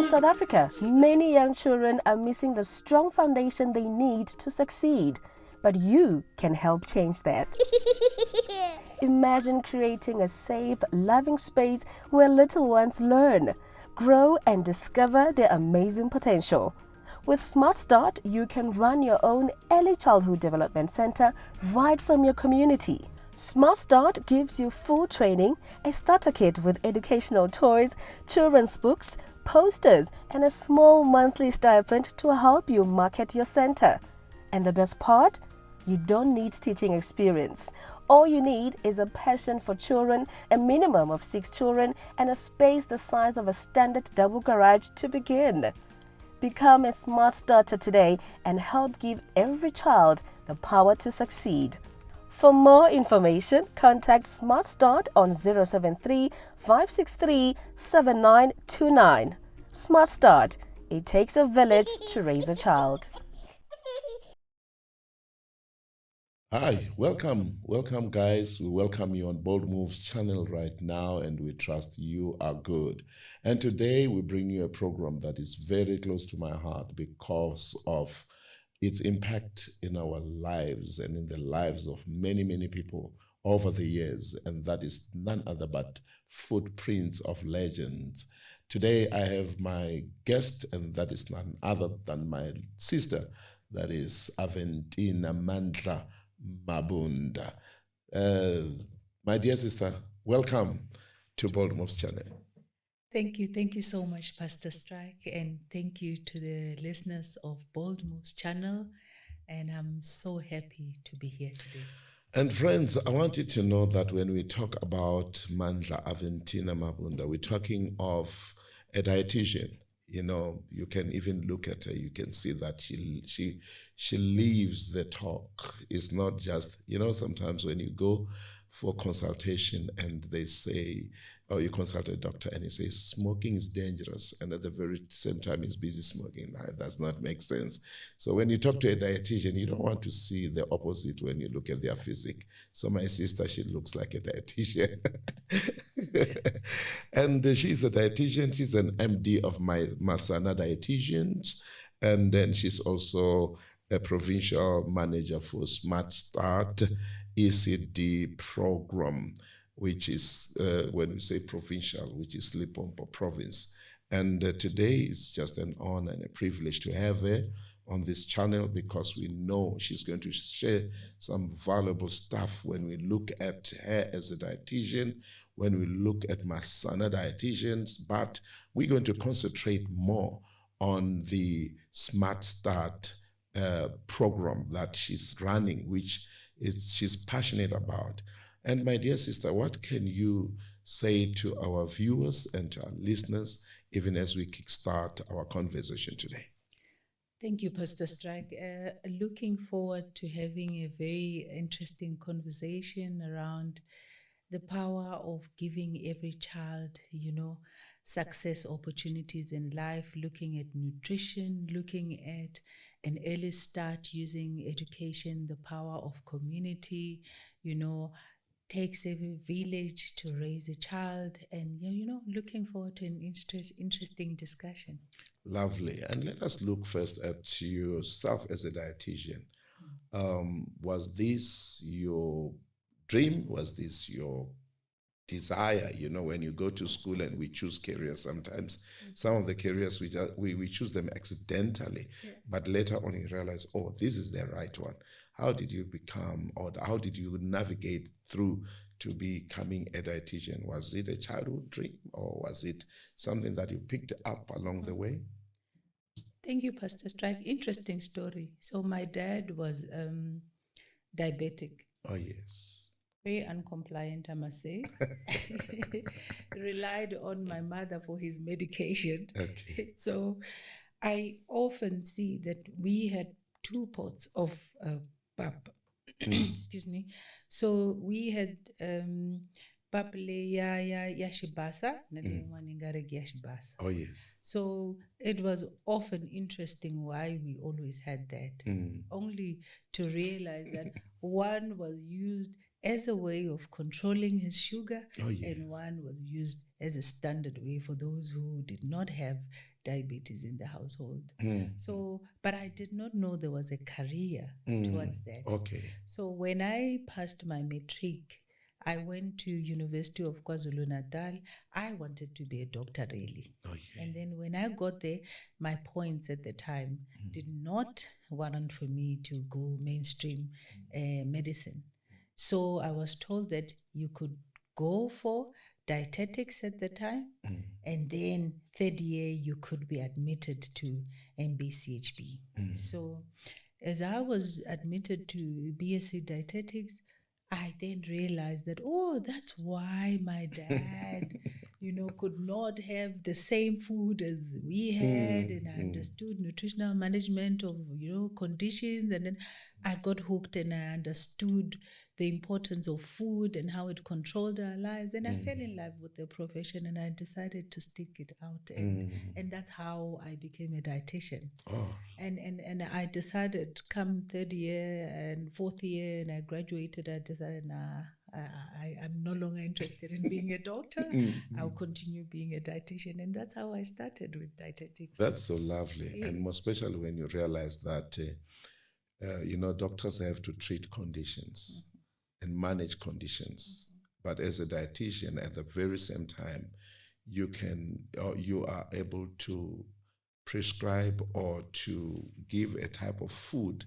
South Africa, many young children are missing the strong foundation they need to succeed, but you can help change that. Imagine creating a safe, loving space where little ones learn, grow, and discover their amazing potential. With Smart Start, you can run your own early childhood development center right from your community. Smart Start gives you full training, a starter kit with educational toys, children's books, posters, and a small monthly stipend to help you market your center. And the best part? You don't need teaching experience. All you need is a passion for children, a minimum of 6 children, and a space the size of a standard double garage to begin. Become a Smart Starter today and help give every child the power to succeed. For more information, contact Smart Start on 073 563 7929. Smart Start. It takes a village to raise a child. Hi, welcome guys. We welcome you on Bold Moves channel right now, and we trust you are good. And today we bring you a program that is very close to my heart because of its impact in our lives and in the lives of many people over the years, and that is none other but Footprints of Legends. Today I have my guest, and that is none other than my sister, that is Aventina Mandla Mabunda. My dear sister, welcome to Bold Moves channel. Thank you so much, Pastor Strike, and thank you to the listeners of Bold Moves channel. And I'm so happy to be here today. And friends, I want you to know that when we talk about Mandla Aventina Mabunda, we're talking of a dietitian. You know, you can even look at her, you can see that she lives the talk. It's not just, you know, sometimes when you go for consultation and they say, or you consult a doctor and he says smoking is dangerous, and at the very same time he's busy smoking. That does not make sense. So when you talk to a dietitian, you don't want to see the opposite when you look at their physique. So my sister, she looks like a dietitian. And she's a dietitian. She's an MD of my Masana Dietitians, and then she's also a provincial manager for Smart Start ECD program, which is, when we say provincial, which is Limpopo province. And today is just an honor and a privilege to have her on this channel, because we know she's going to share some valuable stuff when we look at her as a dietitian, when we look at Masana Dietitians, but we're going to concentrate more on the Smart Start program that she's running, which she's passionate about. And my dear sister, what can you say to our viewers and to our listeners, even as we kickstart our conversation today? Thank you, Pastor Strike. Looking forward to having a very interesting conversation around the power of giving every child, you know, success opportunities in life, looking at nutrition, looking at an early start using education, the power of community, you know, takes a village to raise a child, and, you know, looking forward to an interesting discussion. Lovely. And let us look first at yourself as a dietitian. Was this your dream? Was this your desire? You know, when you go to school and we choose careers, sometimes some of the careers we choose them accidentally, but later on you realize, oh, this is the right one. How did you become, or how did you navigate through to becoming a dietitian? Was it a childhood dream, or was it something that you picked up along the way? Thank you, Pastor Strike. Interesting story. So my dad was diabetic. Oh, yes. Very uncompliant, I must say. Relied on my mother for his medication. Okay. So I often see that we had 2 pots of pap. Excuse me. So we had pap le ya shibasa, shibasa. Oh, yes. So it was often interesting why we always had that, only to realize that one was used as a way of controlling his sugar, Oh, yes. and one was used as a standard way for those who did not have diabetes in the household. So, but I did not know there was a career towards that. Okay. So when I passed my matric, I went to University of KwaZulu-Natal. I wanted to be a doctor, really. Okay. And then when I got there, my points at the time did not warrant for me to go mainstream medicine. So I was told that you could go for dietetics at the time, and then third year you could be admitted to MBCHB. So as I was admitted to BSc dietetics, I then realized that, oh, that's why my dad, could not have the same food as we had. And I understood nutritional management of, conditions. And then I got hooked and I understood the importance of food and how it controlled our lives. And I fell in love with the profession and I decided to stick it out. And that's how I became a dietitian. Oh. And I decided come third year and fourth year and I graduated, I decided, I'm no longer interested in being a doctor. I'll continue being a dietitian. And that's how I started with dietetics. That's so lovely. And more especially when you realize that, doctors have to treat conditions and manage conditions. But as a dietitian, at the very same time, you are able to prescribe or to give a type of food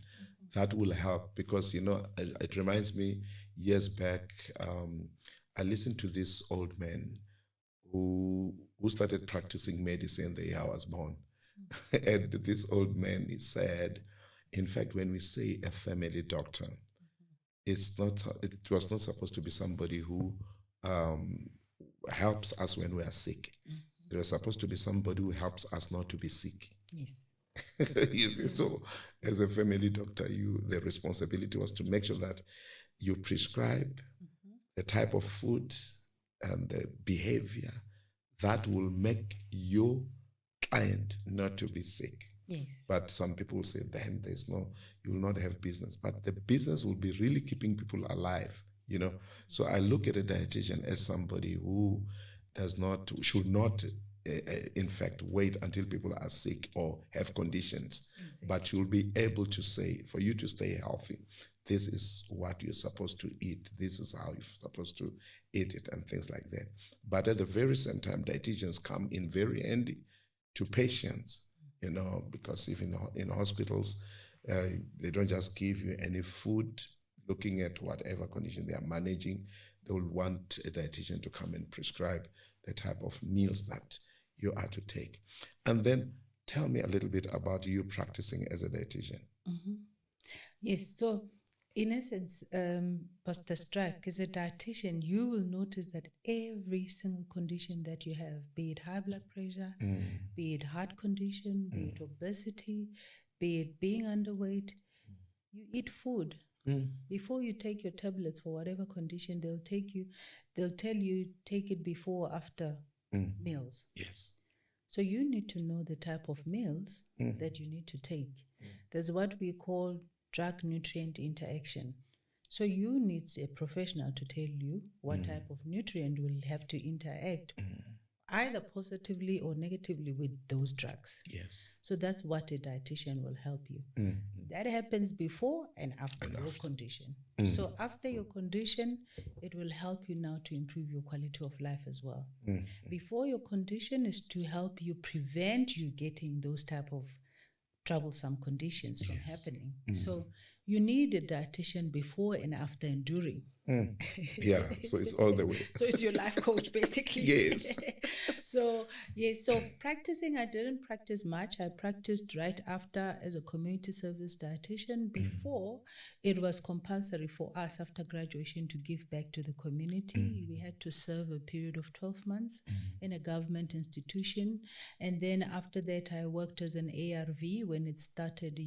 that will help, because it reminds me, years back, I listened to this old man who started practicing medicine the year I was born. And this old man, he said, in fact, when we say a family doctor, it was not supposed to be somebody who helps us when we are sick. It was supposed to be somebody who helps us not to be sick. Yes. You see, so as a family doctor, the responsibility was to make sure that you prescribe the type of food and the behavior that will make your client not to be sick. Yes. But some people say then you will not have business. But the business will be really keeping people alive, So I look at a dietitian as somebody who should not, in fact, wait until people are sick or have conditions. Exactly. But you'll be able to say, for you to stay healthy, this is what you're supposed to eat. This is how you're supposed to eat it and things like that. But at the very same time, dietitians come in very handy to patients, because even in hospitals, they don't just give you any food looking at whatever condition they are managing. They will want a dietitian to come and prescribe the type of meals that you are to take. And then tell me a little bit about you practicing as a dietitian. Yes, so in essence, Pastor Strike, as a dietitian, you will notice that every single condition that you have, be it high blood pressure, be it heart condition, be it obesity, be it being underweight, you eat food. Before you take your tablets for whatever condition, they'll tell you take it before or after meals. Yes. So you need to know the type of meals that you need to take. There's what we call drug-nutrient interaction. So you need a professional to tell you what type of nutrient will have to interact either positively or negatively with those drugs. Yes. So that's what a dietitian will help you. That happens before and after your condition. So after your condition, it will help you now to improve your quality of life as well. Before your condition is to help you prevent you getting those type of troublesome conditions from happening. So you need a dietitian before and after and during. Yeah, so it's all the way. So it's your life coach, basically. Yes. So practicing, I didn't practice much. I practiced right after as a community service dietitian. Before, it was compulsory for us after graduation to give back to the community. We had to serve a period of 12 months in a government institution. And then after that, I worked as an ARV when it started,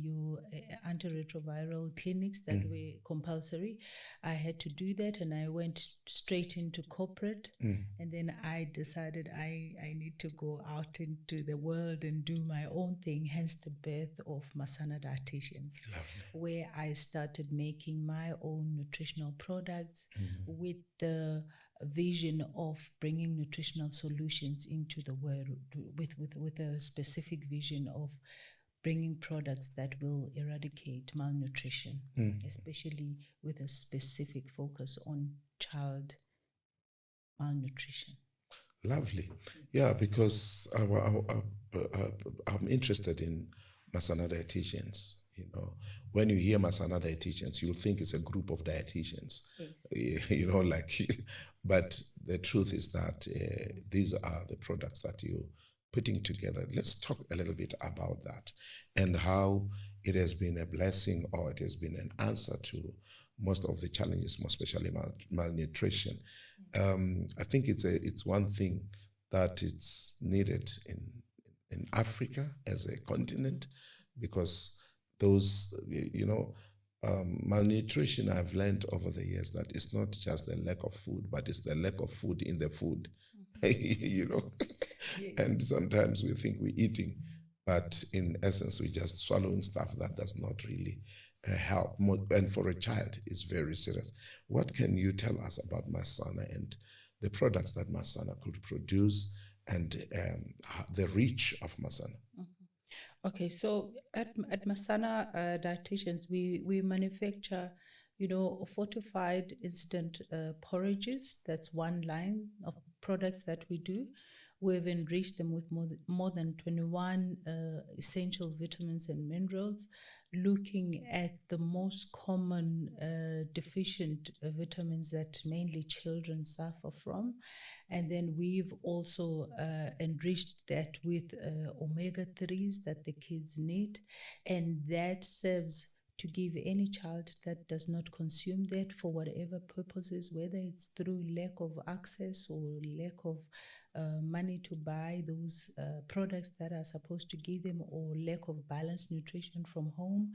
antiretroviral clinics that were compulsory. I had to do that and I went straight into corporate. And then I decided I need to go out into the world and do my own thing, hence the birth of Masana Dietitians. Lovely. Where I started making my own nutritional products with the vision of bringing nutritional solutions into the world with a specific vision of bringing products that will eradicate malnutrition, especially with a specific focus on child malnutrition. Lovely. Yeah, because I'm interested in Masana dietitians. You know, when you hear Masana dietitians, you'll think it's a group of dietitians. Yes. You know, like, but the truth is that these are the products that you're putting together. Let's talk a little bit about that and how it has been a blessing or it has been an answer to most of the challenges, more especially malnutrition. I think it's one thing that it's needed in Africa as a continent, because those, malnutrition, I've learned over the years that it's not just the lack of food, but it's the lack of food in the food. Yes. And sometimes we think we're eating, but in essence, we're just swallowing stuff that does not really help. And for a child, it's very serious. What can you tell us about Masana and the products that Masana could produce and the reach of Masana? Okay, so at Masana Dietitians, we manufacture, fortified instant porridges. That's one line of products that we do. We've enriched them with more than 21 essential vitamins and minerals, looking at the most common deficient vitamins that mainly children suffer from. And then we've also enriched that with omega-3s that the kids need. And that serves to give any child that does not consume that for whatever purposes, whether it's through lack of access or lack of money to buy those products that are supposed to give them, or lack of balanced nutrition from home.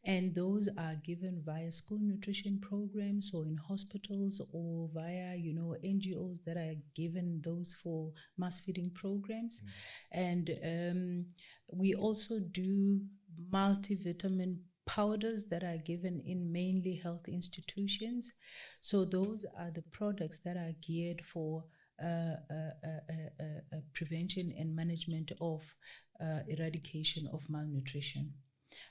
And those are given via school nutrition programs or in hospitals or via, NGOs that are given those for mass feeding programs. And we also do multivitamin powders that are given in mainly health institutions. So those are the products that are geared for prevention and management of eradication of malnutrition.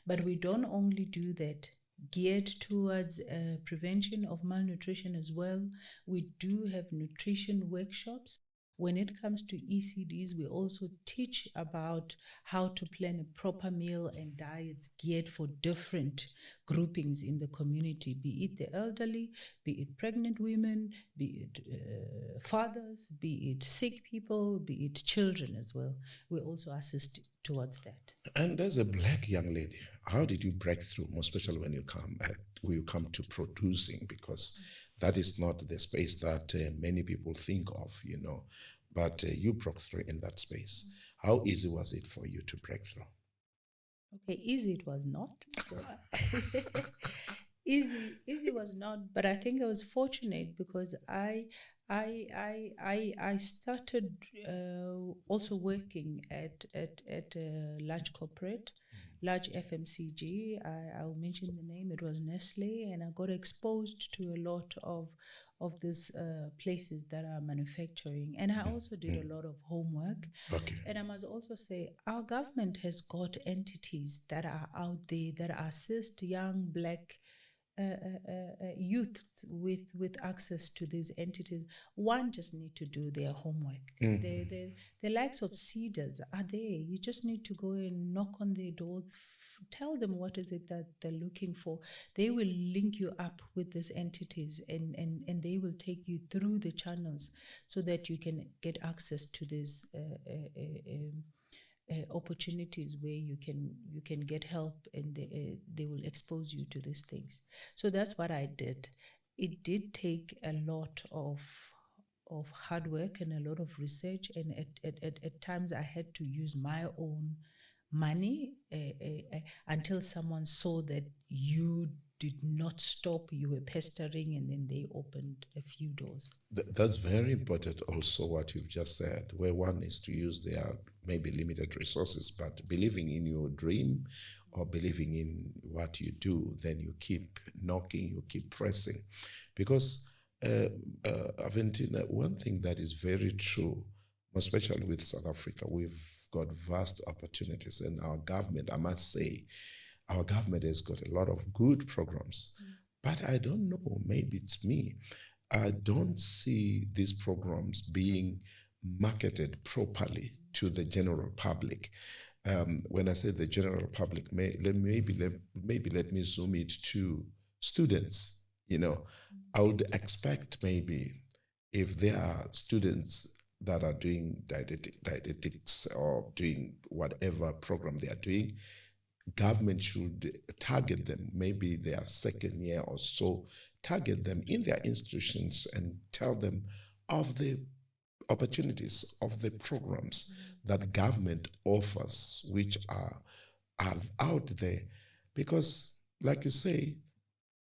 But we don't only do that geared towards prevention of malnutrition as well. We do have nutrition workshops. When it comes to ECDs, we also teach about how to plan a proper meal and diets geared for different groupings in the community, be it the elderly, be it pregnant women, be it fathers, be it sick people, be it children as well. We also assist towards that. And as a black young lady, how did you break through, more especially when you come to producing? Because that is not the space that many people think of, but you broke through in that space. How easy was it for you to break through? Okay, easy it was not. So, easy was not, but I think I was fortunate because I started also working at a large corporate, large FMCG. I'll mention the name. It was Nestle, and I got exposed to a lot of these places that are manufacturing. And I also did a lot of homework. Okay. And I must also say, our government has got entities that are out there that assist young black youth with access to these entities. One just need to do their homework. The likes of Cedars are there. You just need to go and knock on their doors, tell them what is it that they're looking for. They will link you up with these entities, and they will take you through the channels so that you can get access to these opportunities where you can get help, and they will expose you to these things. So that's what I did. It did take a lot of hard work and a lot of research, and at times I had to use my own money until someone saw that you did not stop, you were pestering, and then they opened a few doors. That's very important also what you've just said, where one is to use their maybe limited resources, but believing in your dream or believing in what you do, then you keep knocking, you keep pressing. Because Aventina, one thing that is very true, especially with South Africa, we've got vast opportunities, and our government, I must say, our government has got a lot of good programs. But I don't know, maybe it's me. I don't see these programs being marketed properly to the general public. When I say the general public, maybe let me zoom it to students. You know, I would expect maybe if there are students that are doing dietetics or doing whatever program they are doing, government should target them, maybe their second year or so, target them in their institutions and tell them of the opportunities of the programs that government offers, which are out there. Because, like you say,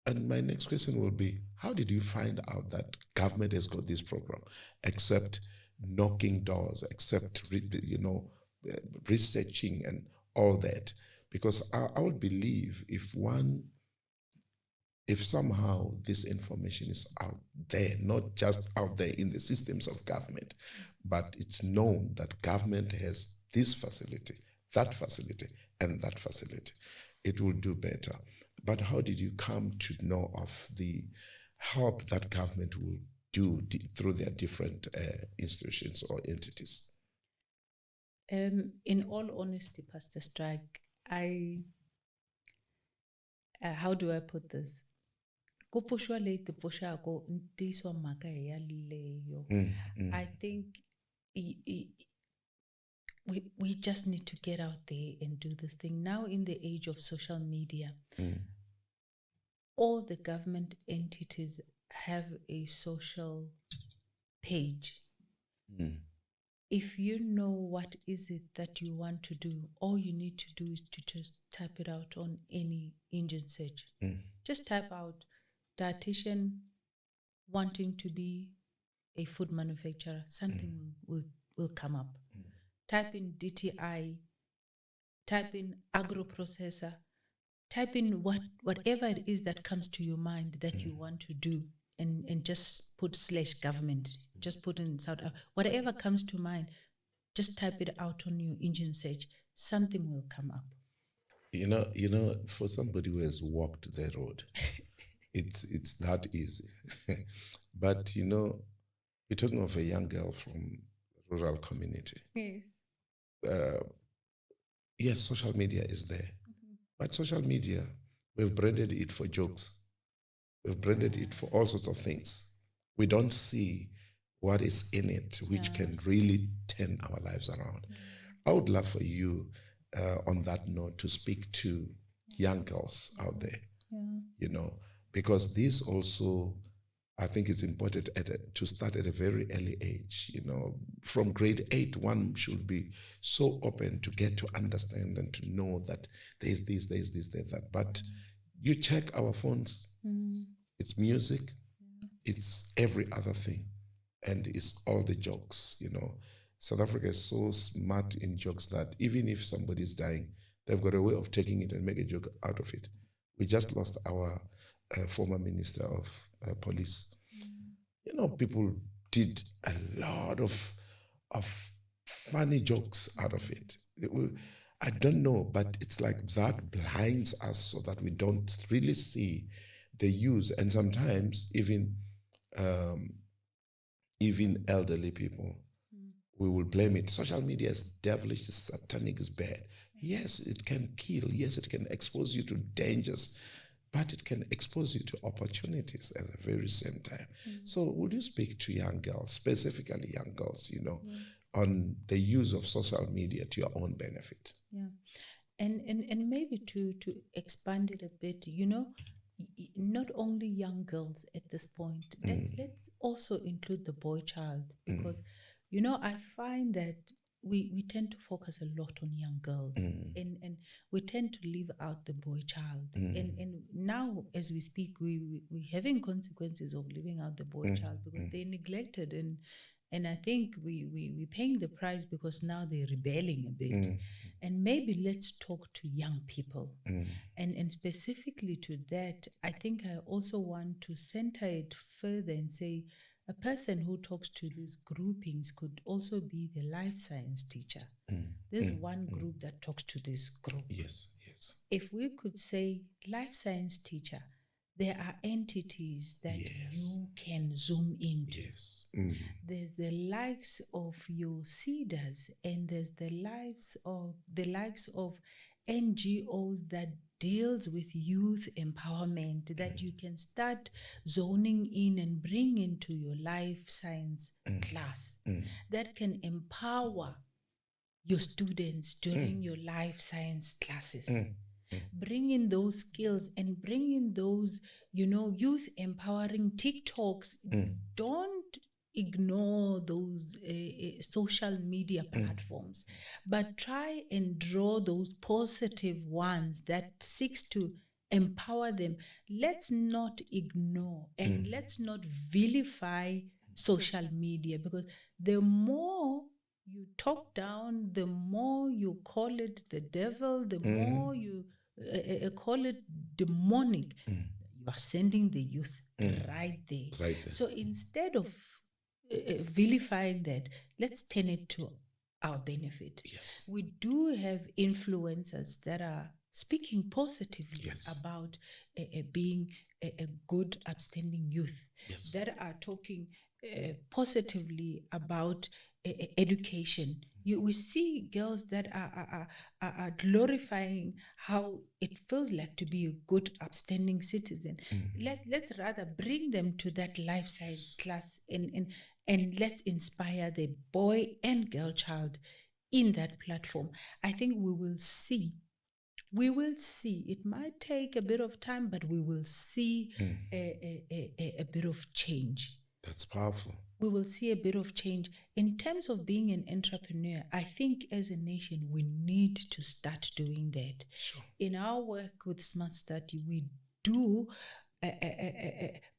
and my next question will be, how did you find out that government has got this program, except knocking doors, except researching and all that? Because I would believe if somehow this information is out there, not just out there in the systems of government, but it's known that government has this facility, and that facility, it will do better. But how did you come to know of the help that government will do through their different institutions or entities? In all honesty, Pastor Strike, how do I put this? I think we just need to get out there and do this thing. Now, in the age of social media, all the government entities have a social page. If you know what is it that you want to do, all you need to do is to just type it out on any engine search. Just type out dietitian wanting to be a food manufacturer. Something will come up. Type in DTI, type in agro processor, type in whatever it is that comes to your mind that you want to do, and just put /government. Just put in South Africa. Whatever comes to mind, just type it out on your engine search. Something will come up. You know, for somebody who has walked the road, it's not easy. But you're talking of a young girl from rural community. Yes. Yes, social media is there. But social media, we've branded it for jokes. We've branded it for all sorts of things. We don't see what is in it, which can really turn our lives around. I would love for you, on that note, to speak to young girls out there, because this also, I think it's important to start at a very early age. From grade 8, one should be so open to get to understand and to know that there's this, there's that. But you check our phones, it's music, it's every other thing, and it's all the jokes. South Africa is so smart in jokes that even if somebody's dying, they've got a way of taking it and make a joke out of it. We just lost our former minister of police. People did a lot of funny jokes out of it. I don't know, but it's like that blinds us so that we don't really see the use. And sometimes even elderly people, we will blame it. Social media is devilish, it's satanic, it's bad. Yes, it can kill. Yes, it can expose you to dangers, but it can expose you to opportunities at the very same time. So would you speak to young girls, specifically young girls, on the use of social media to your own benefit? Yeah. And maybe to expand it a bit, not only young girls at this point, let's also include the boy child, because I find that we tend to focus a lot on young girls, and we tend to leave out the boy child. And now, as we speak, we're having consequences of leaving out the boy child, because they're neglected And I think we're paying the price because now they're rebelling a bit. And maybe let's talk to young people. And specifically to that, I think I also want to center it further and say a person who talks to these groupings could also be the life science teacher. There's one group that talks to this group. Yes. If we could say life science teacher, there are entities that you can zoom into. Yes. There's the likes of your CEDAs, and there's the likes of NGOs that deals with youth empowerment that you can start zoning in and bring into your life science class that can empower your students during your life science classes. Bring in those skills and bring in those, youth empowering TikToks. Don't ignore those social media platforms, but try and draw those positive ones that seeks to empower them. Let's not ignore and let's not vilify social media, because the more you talk down, the more you call it the devil, the more you call it demonic, you are sending the youth right there. So instead of vilifying that, let's turn it to our benefit. Yes. We do have influencers that are speaking positively about being a good, upstanding youth, that are talking positively about education. We see girls that are glorifying how it feels like to be a good, upstanding citizen. Let's rather bring them to that life science class and let's inspire the boy and girl child in that platform. I think we will see. It might take a bit of time, but we will see a bit of change. That's powerful. We will see a bit of change. In terms of being an entrepreneur, I think as a nation, we need to start doing that. Sure. In our work with Smart Study, we do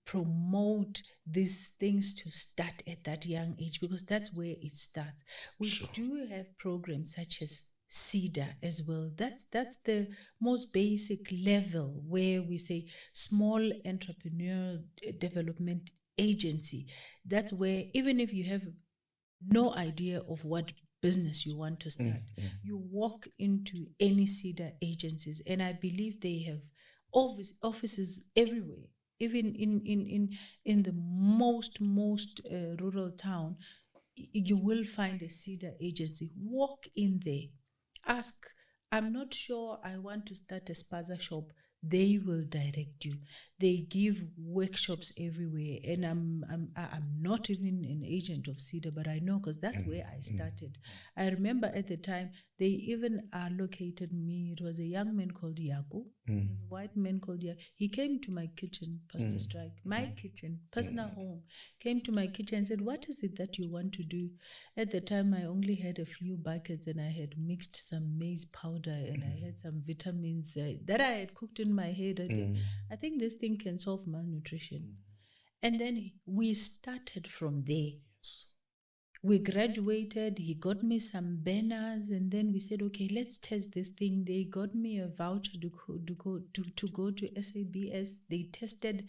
promote these things to start at that young age, because that's where it starts. We do have programs such as CEDA as well. That's the most basic level where we say small entrepreneurial development agency. That's where even if you have no idea of what business you want to start, you walk into any CEDA agencies, and I believe they have offices everywhere. Even in the most rural town, you will find a CEDA agency. Walk in there, ask, I'm not sure I want to start a spaza shop. They will direct you. They give workshops everywhere, and I'm not even an agent of CEDA, but I know because that's where I started. I remember at the time they even allocated me. It was a young man called Yaku, a white man called Yaku. He came to my kitchen, Pastor Strike, my kitchen, personal home. Came to my kitchen and said, "What is it that you want to do?" At the time, I only had a few buckets, and I had mixed some maize powder, and I had some vitamins that I had cooked in my head. I think this thing can solve malnutrition. And then we started from there. We graduated, he got me some banners, and then we said, okay, let's test this thing. They got me a voucher to go to SABS. They tested.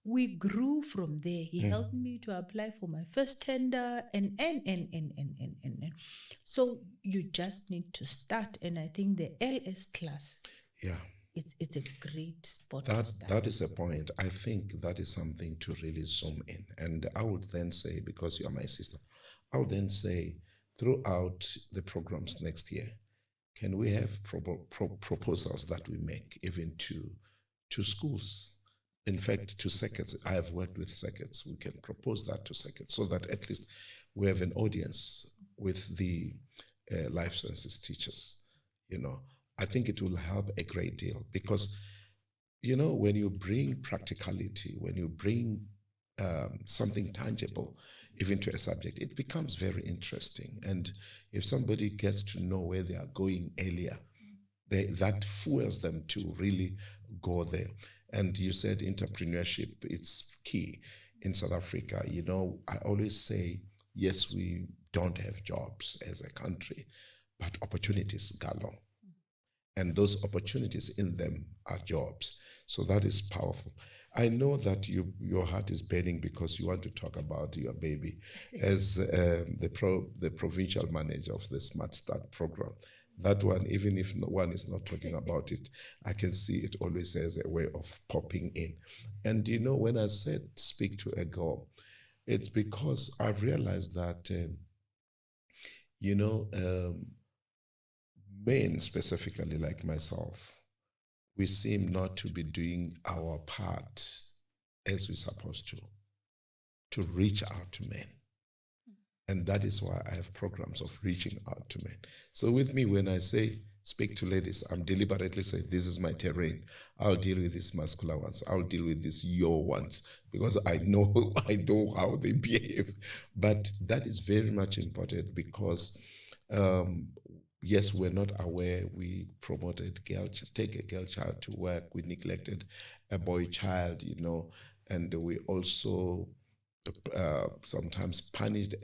We grew from there. He helped me to apply for my first tender and. So you just need to start. And I think the LS class, it's a great spot to start. That is a point. I think that is something to really zoom in. And I would then say, because you are my sister, I would then say, throughout the programs next year, can we have proposals that we make even to schools? In fact, to circuits. I have worked with circuits. We can propose that to circuits so that at least we have an audience with the life sciences teachers. I think it will help a great deal because, when you bring practicality, when you bring something tangible even to a subject, it becomes very interesting. And if somebody gets to know where they are going earlier, that fuels them to really go there. And you said entrepreneurship, it's key in South Africa. I always say yes, we don't have jobs as a country, but opportunities galore. And those opportunities in them are jobs. So that is powerful. I know that your heart is burning because you want to talk about your baby as the provincial manager of the Smart Start program. That one, even if no one is not talking about it, I can see it always as a way of popping in. And you know, when I said speak to a girl, it's because I've realized that, you know, men specifically like myself, we seem not to be doing our part as we're supposed to reach out to men. And that is why I have programs of reaching out to men. So with me, when I say speak to ladies, I'm deliberately saying this is my terrain. I'll deal with these muscular ones. I'll deal with these your ones because I know how they behave. But that is very much important because yes, we're not aware. We promoted take a girl child to work. We neglected a boy child, you know, and we also sometimes punished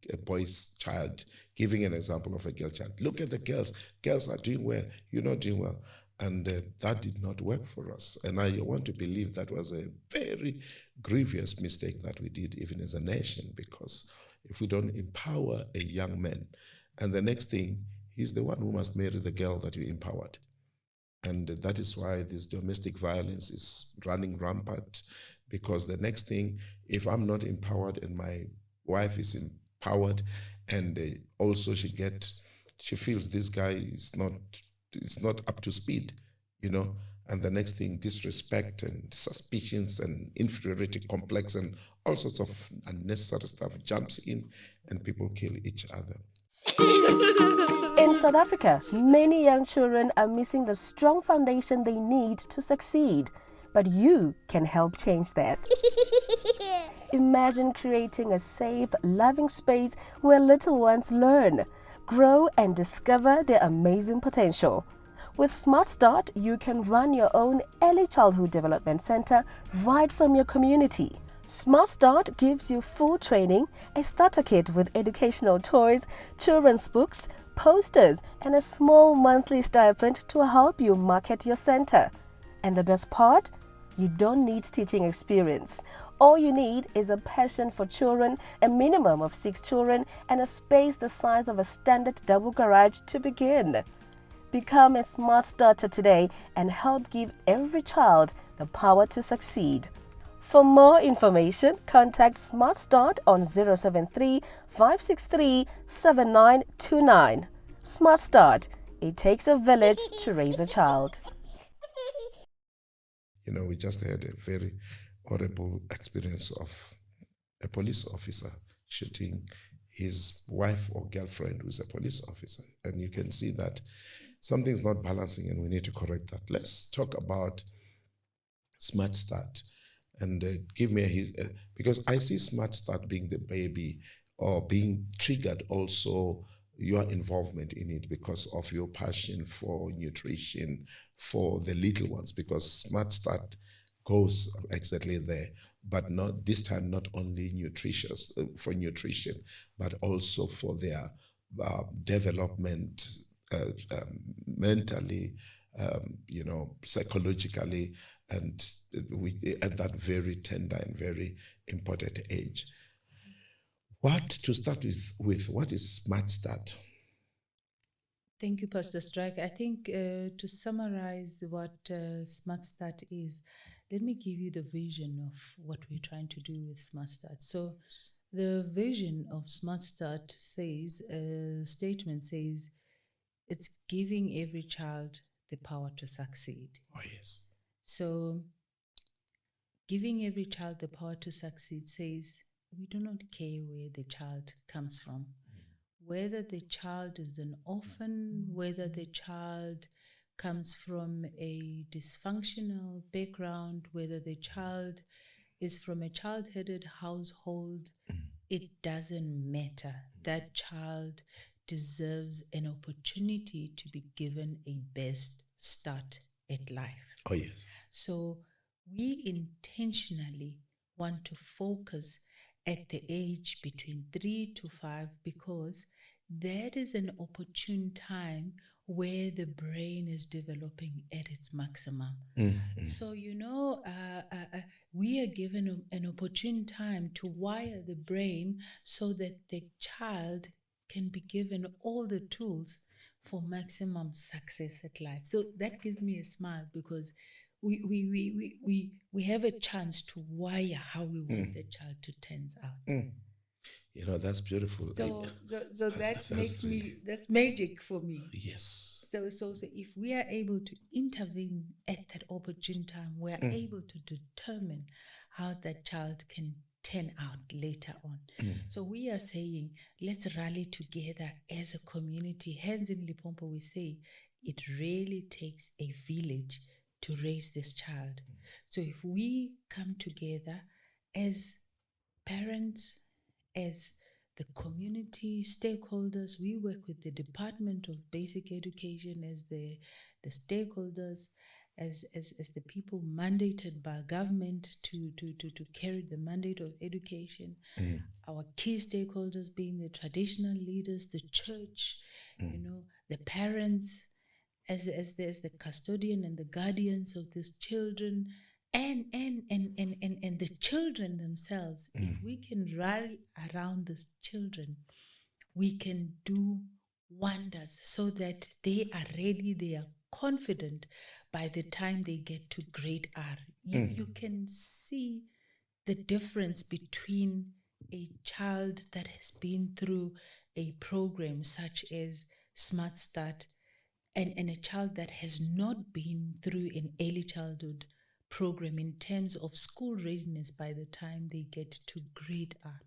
a boy's child, giving an example of a girl child. Look at the girls. Girls are doing well. You're not doing well. And that did not work for us. And I want to believe that was a very grievous mistake that we did, even as a nation, because if we don't empower a young man, and the next thing, he's the one who must marry the girl that you empowered. And that is why this domestic violence is running rampant, because the next thing, if I'm not empowered and my wife is empowered, and also she feels this guy is not up to speed, you know, and the next thing, disrespect and suspicions and inferiority complex and all sorts of unnecessary stuff jumps in, and people kill each other. In South Africa, many young children are missing the strong foundation they need to succeed, but you can help change that. Imagine creating a safe, loving space where little ones learn, grow, and discover their amazing potential. With Smart Start, you can run your own early childhood development center right from your community. Smart Start gives you full training, a starter kit with educational toys, children's books, posters, and a small monthly stipend to help you market your center. And the best part? You don't need teaching experience. All you need is a passion for children, a minimum of 6 children, and a space the size of a standard double garage to begin. Become a Smart Starter today and help give every child the power to succeed. For more information, contact Smart Start on 073 563 7929. Smart Start. It takes a village to raise a child. You know, we just had a very horrible experience of a police officer shooting his wife or girlfriend who's a police officer. And you can see that something's not balancing and we need to correct that. Let's talk about Smart Start. And give me because I see Smart Start being the baby or being triggered also your involvement in it because of your passion for nutrition for the little ones, because Smart Start goes exactly there, but not this time, not only nutritious for nutrition, but also for their development mentally, you know, psychologically, and at that very tender and very important age. What to start with what is Smart Start? Thank you, Pastor Strike. I think to summarize what Smart Start is, let me give you the vision of what we're trying to do with Smart Start. So the vision of Smart Start says, statement says, it's giving every child the power to succeed. Oh, yes. So giving every child the power to succeed says we do not care where the child comes from. Whether the child is an orphan, whether the child comes from a dysfunctional background, whether the child is from a child-headed household, it doesn't matter. That child deserves an opportunity to be given a best start at life. Oh, yes. So we intentionally want to focus at the age between 3 to 5, because that is an opportune time where the brain is developing at its maximum. So, we are given an opportune time to wire the brain so that the child can be given all the tools for maximum success at life. So that gives me a smile, because we have a chance to wire how we want the child to turn out. That's beautiful. So that makes that's magic for me. Yes. So if we are able to intervene at that opportune time, we are able to determine how that child can turn out later on. So we are saying, let's rally together as a community. Hence in Limpopo, we say it really takes a village to raise this child. So if we come together as parents, as the community stakeholders, we work with the Department of Basic Education as the stakeholders, as the people mandated by government to carry the mandate of education. Our key stakeholders being the traditional leaders, the church, the parents, as the custodian and the guardians of these children, and the children themselves. If we can rally around these children, we can do wonders, so that they are ready, they are confident by the time they get to grade R. You can see the difference between a child that has been through a program such as Smart Start and a child that has not been through an early childhood program in terms of school readiness by the time they get to grade R.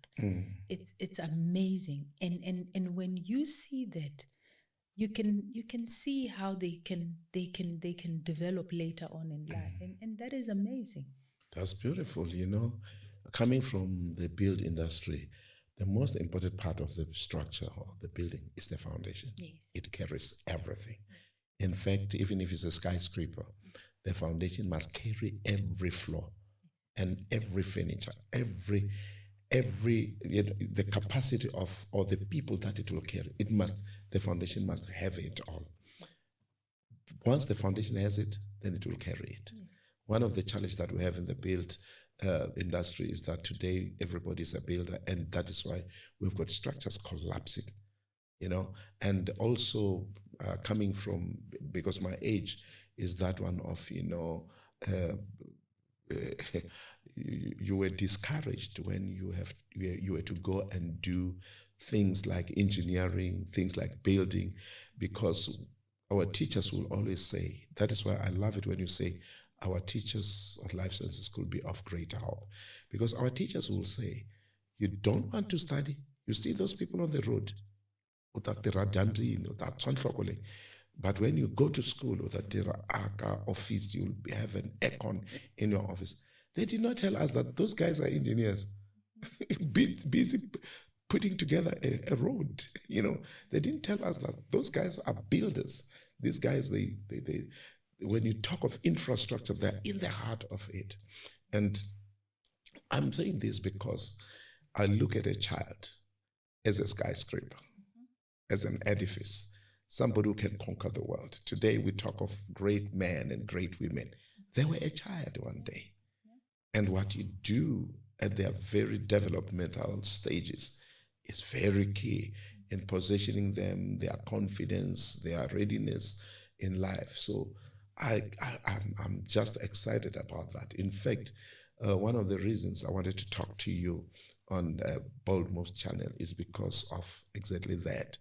It's amazing. And when you see that, you can see how they can develop later on in life. And that is amazing. That's beautiful. Coming from the build industry, the most important part of the structure or the building is the foundation. Yes. It carries everything. In fact, even if it's a skyscraper, the foundation must carry every floor and every furniture, every the capacity of, or the people that it will carry. The foundation must have it all. Once the foundation has it, then it will carry it. One of the challenges that we have in the build industry is that today everybody is a builder, and that is why we've got structures collapsing, and also coming from, because my age is that one of, you were discouraged when you were to go and do things like engineering, things like building, because our teachers will always say, that is why I love it when you say our teachers at Life Sciences could be of great help, because our teachers will say, you don't want to study, you see those people on the road, but when you go to school with a office, you'll have an aircon in your office. They did not tell us that those guys are engineers, busy putting together a road. They didn't tell us that those guys are builders. These guys, they when you talk of infrastructure, they're in the heart of it. And I'm saying this because I look at a child as a skyscraper, as an edifice, somebody who can conquer the world. Today we talk of great men and great women. They were a child one day. And what you do at their very developmental stages is very key in positioning them, their confidence, their readiness in life. So I'm just excited about that. In fact, one of the reasons I wanted to talk to you on Bold Moves channel is because of exactly that.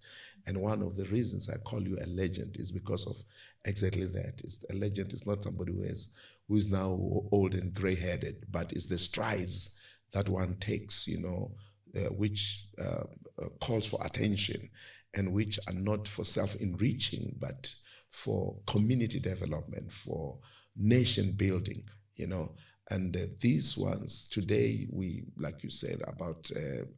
And one of the reasons I call you a legend is because of exactly that. A legend is not somebody who is now old and gray-headed, but it's the strides that one takes, which calls for attention and which are not for self-enriching, but for community development, for nation building, And these ones, today, like you said, about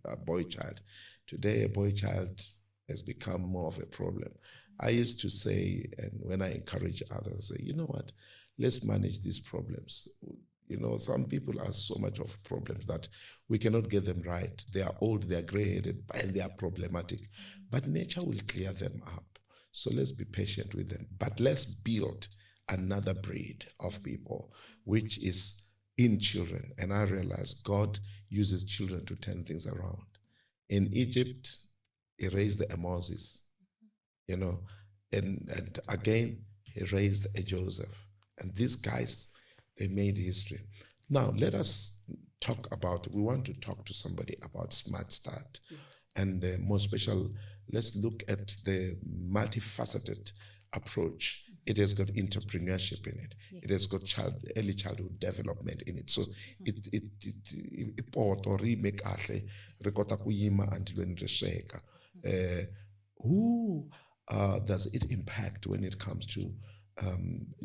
a boy child, today a boy child has become more of a problem. I used to say, and when I encourage others, say, you know what, let's manage these problems. You know, some people are so much of problems that we cannot get them right. They are old, they are gray-headed, and they are problematic. But nature will clear them up. So let's be patient with them. But let's build another breed of people, which is in children. And I realize God uses children to turn things around. In Egypt, he raised the Moses, you know, and again, he raised a Joseph. And these guys, they made history. Now, let us we want to talk to somebody about Smart Start. Yes. And more special, let's look at the multifaceted approach. It has got entrepreneurship in it. Yes. It has got early childhood development in it. So who does it impact when it comes to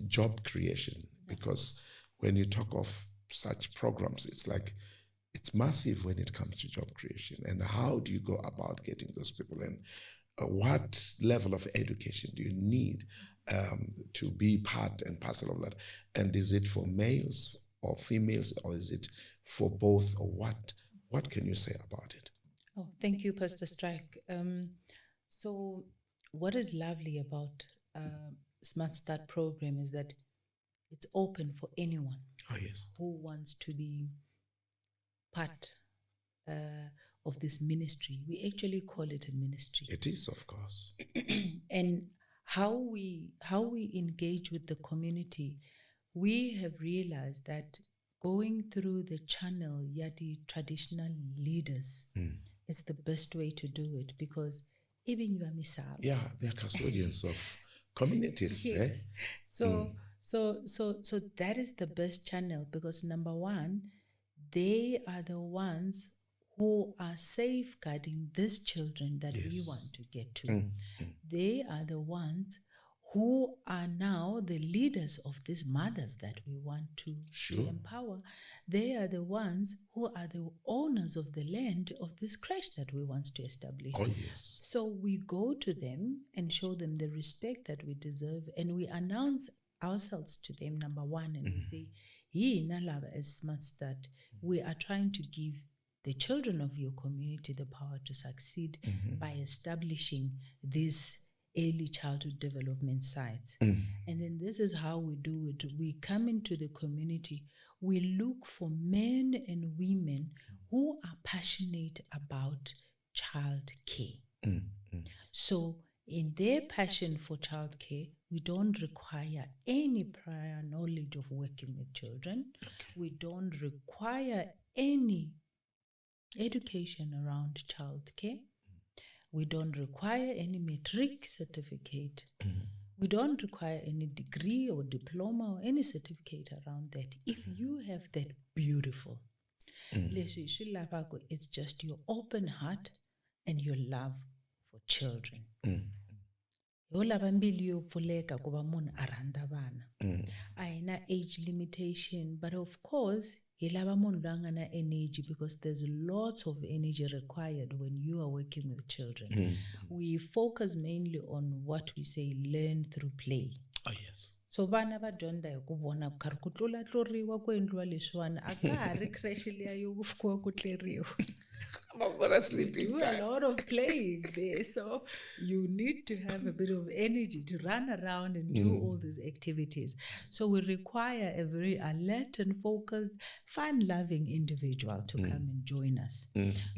job creation? Because when you talk of such programs, it's massive when it comes to job creation. And how do you go about getting those people? And what level of education do you need to be part and parcel of that? And is it for males or females, or is it for both, or what can you say about it? Oh, thank you, Pastor Strike. So what is lovely about Smart Start program is that it's open for anyone who wants to be part of this ministry. We actually call it a ministry. It is, of course. And how we engage with the community, we have realized that going through the channel, the traditional leaders, is the best way to do it, because even you are misal. Yeah, they are custodians of communities. Yes. So that is the best channel, because number one, they are the ones who are safeguarding these children that we want to get to. They are the ones who are now the leaders of these mothers that we want to empower. They are the ones who are the owners of the land of this creche that we want to establish. Oh, yes. So we go to them and show them the respect that we deserve, and we announce ourselves to them, number one, and we say, as Smart Start, we are trying to give the children of your community the power to succeed by establishing these early childhood development sites. And then this is how we do it. We come into the community, we look for men and women who are passionate about child care. So in their passion for childcare, we don't require any prior knowledge of working with children. We don't require any education around childcare. We don't require any matric certificate. We don't require any degree or diploma or any certificate around that. If you have that, beautiful. It's just your open heart and your love for children. Aina age limitation, but of course, energy, because there's lots of energy required when you are working with children. We focus mainly on what we say learn through play. Oh, yes. So vana va dyondza hi ku vona ku karhi ku tlulatluriwa ku endliwa leswiwani a ka ha ri creche liya yo fukiwa ku tleriwa. Sleeping time. A lot of playing there, so you need to have a bit of energy to run around and do all these activities. So we require a very alert and focused, fun-loving individual to come and join us.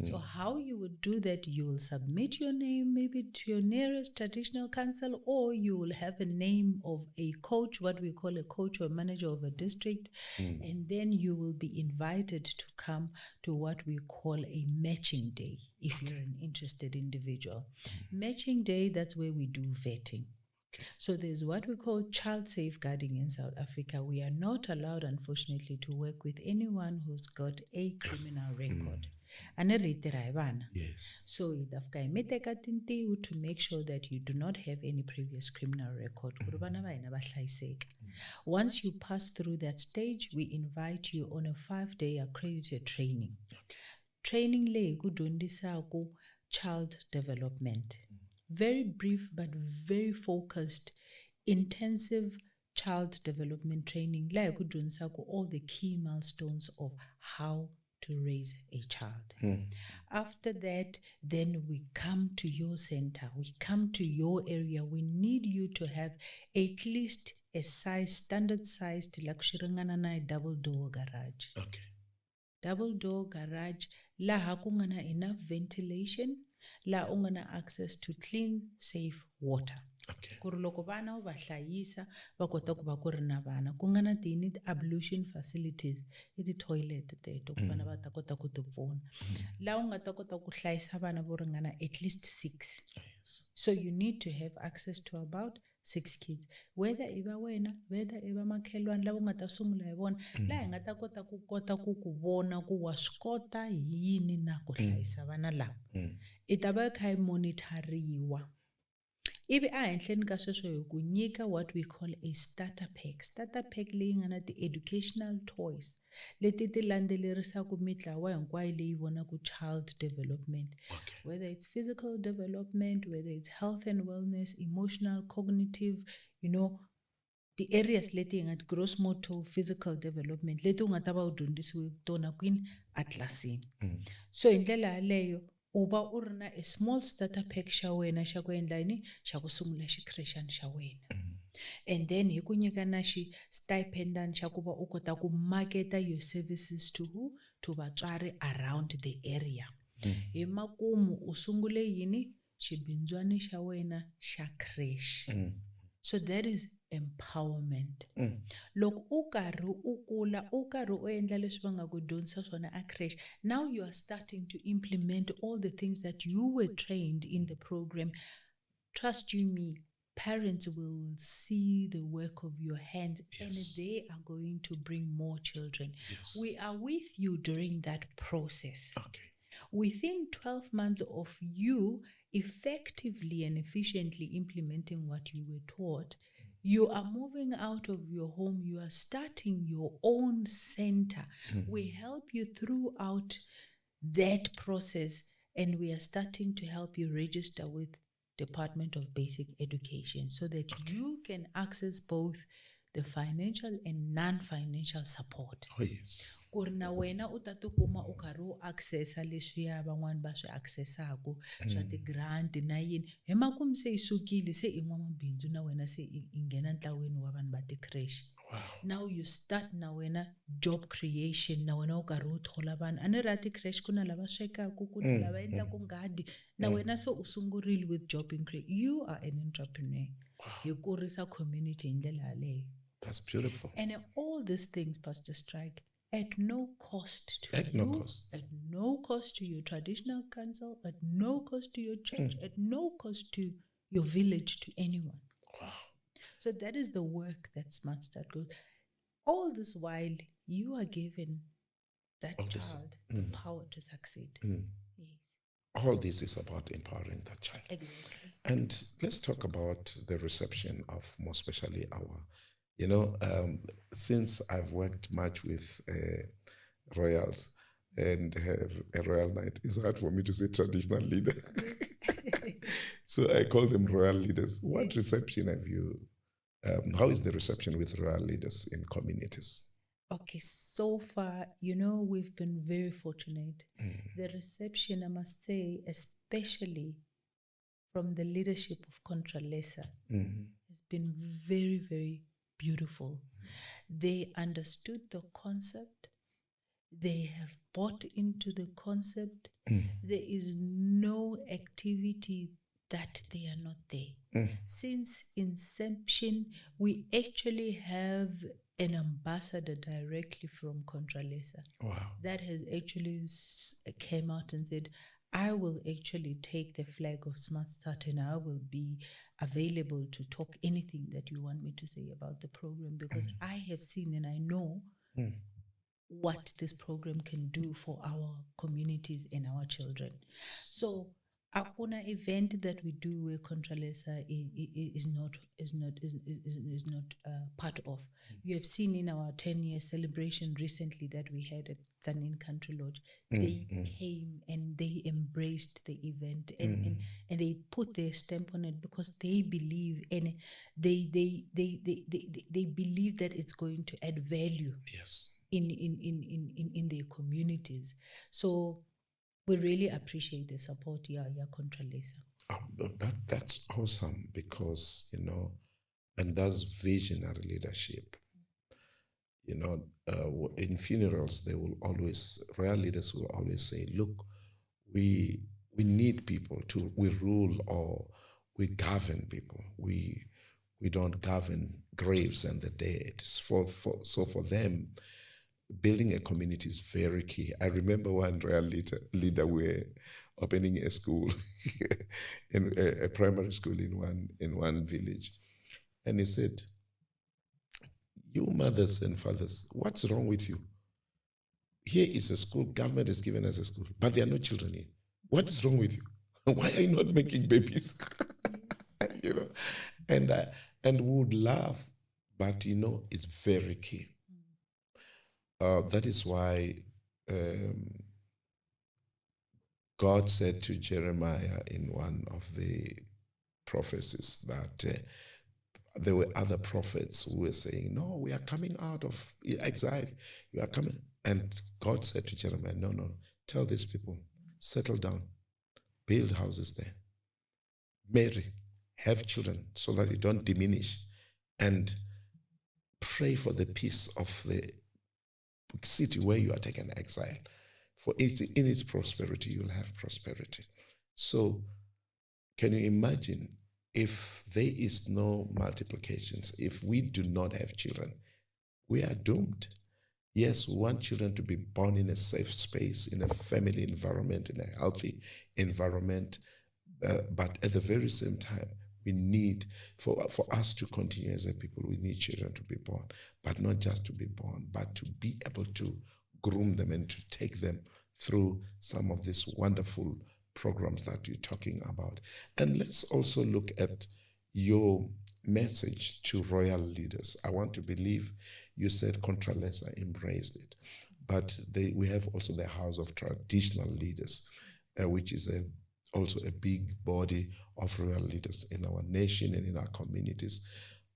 So how you would do that, you will submit your name maybe to your nearest traditional council, or you will have a name of a coach, what we call a coach or manager of a district, and then you will be invited to come to what we call a matching day if you're an interested individual. Matching day, that's where we do vetting. So there's what we call child safeguarding in South Africa. We are not allowed, unfortunately, to work with anyone who's got a criminal record. Yes. So to make sure that you do not have any previous criminal record. Once you pass through that stage, we invite you on a 5-day accredited training. Training le kudundisa child development. Very brief but very focused, intensive child development training, la hi ku dyondzisaku all the key milestones of how to raise a child. After that, then we come to your center, we come to your area. We need you to have at least a standard sized luxury double door garage. Okay. Double door garage, laha ku nga na enough ventilation, la u nga na access to clean, safe water. Okay. Ku ri loko vana u va hlayisa va kota ku va ku ri na vana ku nga na ablution facilities i ti-toilet teto ku vana va ta kota ku ti pfuna la u nga ta kota ku hlayisa vana vo ringana at least 6. So you need to have access to about 6 kids, whether i va wena, whether i va makhelwani lava u nga ta sungula hi vona laha hi nga ta kota ku vona ku wa swi kota hi yini na ku hlayisa vana lava i ta va kha i monitoriwa. Ivi ehenhleni ka sweswo hi ku nyika what we call a starter pack leyi nga na ti-educational toys leti ti landzelerisaka mitlawa hinkwayo leyi vonaka child development, whether it's physical development, whether it's health and wellness, emotional, cognitive, the areas leti hi nga gross motor physical development leti u nga ta va u dyondzisiwe tona kwini atlasini. So hi ndlela yaleyo u va u ri na a small starter pack xa wena xa ku endla yini xa ku sungula xikrexani xa wena. And then hi ku nyika na stipendant xa ku va u kota ku marketa your services to who? To vatswari around the area. Hi makumu u sungule yini xibindzwana xa wena xa creche. So that is empowerment. Loko u karhi u kula u karhi u endla leswi va nga ku dyondzisa swona a creche, now you are starting to implement all the things that you were trained in the program. Trust you me, parents will see the work of your hands and they are going to bring more children. We are with you during that process. Within 12 months of you effectively and efficiently implementing what you were taught, you are moving out of your home, you are starting your own center. We help you throughout that process and we are starting to help you register with Department of Basic Education so that you can access both the financial and non-financial support. Ku ri na wena u ta tikuma u karhi u accessa leswiya van'wani va swi accessaku swa ti-grant na yini hi makumu se i sukile se i n'wamabindzu na wena se i nghena ntlaweni wa vanhu va ti-creche. Now you start na wena job creation na wena u karhi u thola vanhu a ni ri a ti-creche ku na lava swekaku ku na lava endlaku nghadi na wena se u sungurile with job creation. You are an entrepreneur. Hi kurisa community hi ndlela yaleyo. That's beautiful. And all these things, Pastor Strike, at no cost to At you, no cost. at no cost to your traditional council, at no cost to your church, at no cost to your village, to anyone. So that is the work that Smart Start goes. All this while you are given that child the power to succeed. Yes. All this is about empowering that child. Exactly. And let's talk about the reception of, more especially our, since I've worked much with royals and have a royal night, it's hard for me to say traditional leader. So I call them royal leaders. What reception have you, how is the reception with royal leaders in communities? Okay, so far, we've been very fortunate. The reception, I must say, especially from the leadership of Contralesa, has been very, very beautiful. They understood the concept. They have bought into the concept. There is no activity that they are not there. Since inception, we actually have an ambassador directly from Contralesa. That has actually came out and said, I will actually take the flag of Smart Start and I will be available to talk anything that you want me to say about the program because I have seen and I know what this program can do for our communities and our children. So Akuna event that we do where Contralesa is not part of. You have seen in our 10-year celebration recently that we had at Zanin Country Lodge. They came and they embraced the event and they put their stamp on it because they believe and they believe that it's going to add value Yes. in their communities. So we really appreciate the support, Contralesa. That's awesome because, and that's visionary leadership. In funerals, royal leaders will always say, look, we need people we rule or we govern people. We don't govern graves and the dead. So for them, building a community is very key. I remember one royal leader were opening a school, in a primary school in one village, and he said, "You mothers and fathers, what's wrong with you? Here is a school. Government has given us a school, but there are no children here. What is wrong with you? Why are you not making babies?" And we would laugh, but it's very key. That is why God said to Jeremiah in one of the prophecies that there were other prophets who were saying, "No, we are coming out of exile. You are coming." And God said to Jeremiah, No, tell these people, settle down, build houses there, marry, have children so that you don't diminish, and pray for the peace of the city where you are taken exile. For in its prosperity, you'll have prosperity. So can you imagine if there is no multiplications, if we do not have children, we are doomed. Yes, we want children to be born in a safe space, in a family environment, in a healthy environment. But at the very same time, we need, for us to continue as a people, we need children to be born, but not just to be born, but to be able to groom them and to take them through some of these wonderful programs that you're talking about. And let's also look at your message to royal leaders. I want to believe you said Contralesa embraced it, but we have also the House of Traditional Leaders, which is also a big body of royal leaders in our nation and in our communities.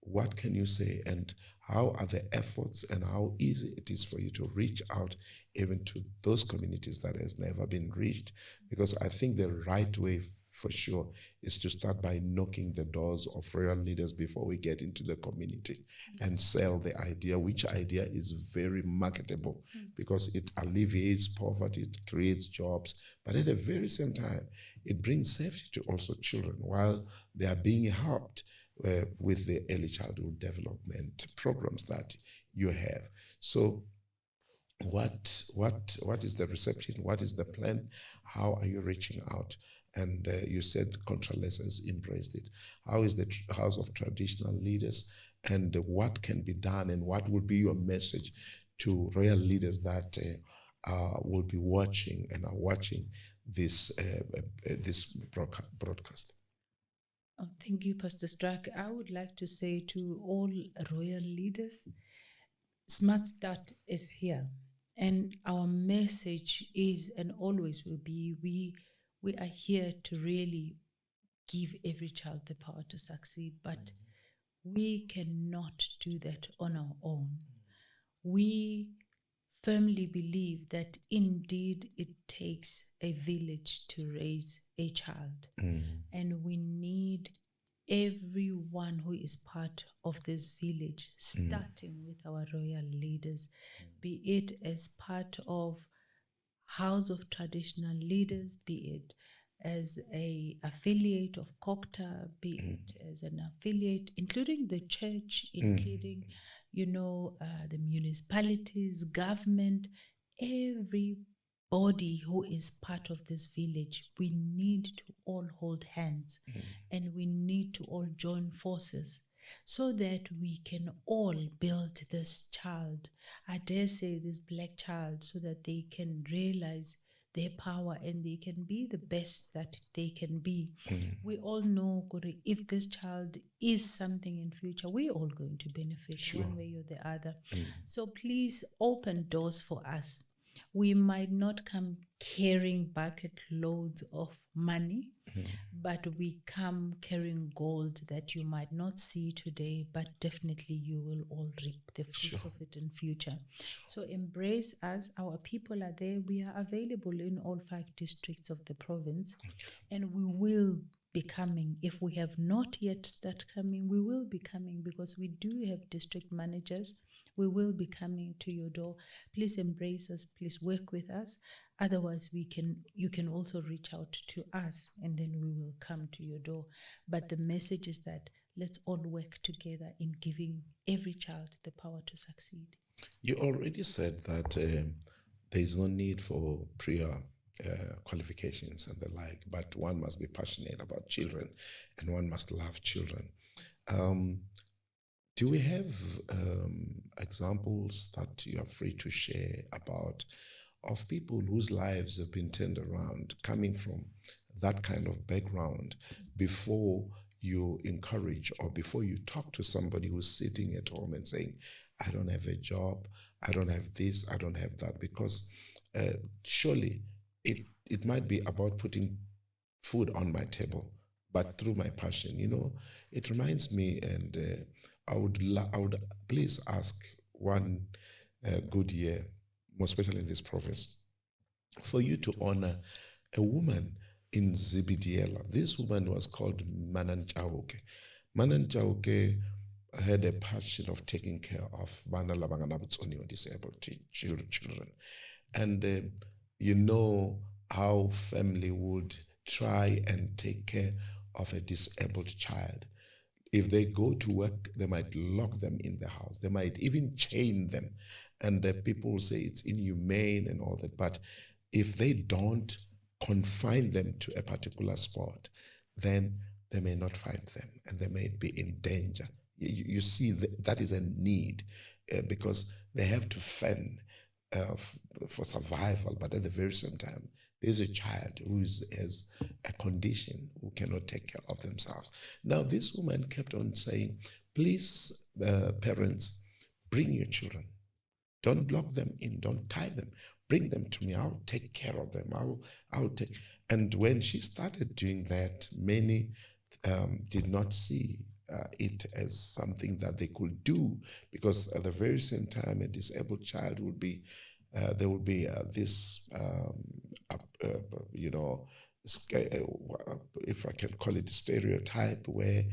What can you say, and how are the efforts, and how easy it is for you to reach out even to those communities that has never been reached? Because I think the right way for sure is to start by knocking the doors of royal leaders before we get into the community and sell the idea, which idea is very marketable because it alleviates poverty, it creates jobs, but at the very same time, it brings safety to also children while they are being helped with the early childhood development programs that you have. So what is the reception? What is the plan? How are you reaching out? And you said Contralesa has embraced it. How is the House of Traditional Leaders, and what can be done, and what will be your message to royal leaders that will be watching and are watching this broadcast? Oh, thank you, Pastor Strack. I would like to say to all royal leaders, Smart Start is here. And our message is and always will be, we are here to really give every child the power to succeed, but we cannot do that on our own. We firmly believe that indeed it takes a village to raise a child. And we need everyone who is part of this village, starting with our royal leaders, be it as part of House of Traditional Leaders, be it as a affiliate of COCTA, be it as an affiliate, including the church, including, the municipalities, government, everybody who is part of this village. We need to all hold hands and we need to all join forces so that we can all build this child, I dare say this black child, so that they can realize their power and they can be the best that they can be. We all know, Guru, if this child is something in future, we're all going to benefit one way or the other. So please open doors for us. We might not come carrying bucket loads of money, but we come carrying gold that you might not see today, but definitely you will all reap the fruits of it in future. So embrace us. Our people are there. We are available in all 5 districts of the province, and we will be coming. If we have not yet started coming, we will be coming because we do have district managers. We will be coming to your door. Please embrace us. Please work with us. Otherwise, you can also reach out to us and then we will come to your door. But the message is that let's all work together in giving every child the power to succeed. You already said that there is no need for prior qualifications and the like, but one must be passionate about children and one must love children. Do we have examples that you are free to share about of people whose lives have been turned around coming from that kind of background before you encourage or before you talk to somebody who's sitting at home and saying, I don't have a job, I don't have this, I don't have that? Because surely it might be about putting food on my table, but through my passion, it reminds me, and I would please ask one good year, more especially in this province, for you to honor a woman in Zibidiela. This woman was called Manan Chauke. Manan Chauke had a passion of taking care of Bana Labanganabutsoni or disabled children. And you know how family would try and take care of a disabled child. If they go to work, they might lock them in the house. They might even chain them. And people say it's inhumane and all that. But if they don't confine them to a particular spot, then they may not find them and they may be in danger. You see, that is a need because they have to fend for survival. But at the very same time, there's a child who has a condition who cannot take care of themselves. Now, this woman kept on saying, please, parents, bring your children. Don't lock them in. Don't tie them. Bring them to me. I'll take care of them. I'll take. And when she started doing that, many did not see it as something that they could do, because at the very same time, a disabled child would be there would be this, if I can call it stereotype, where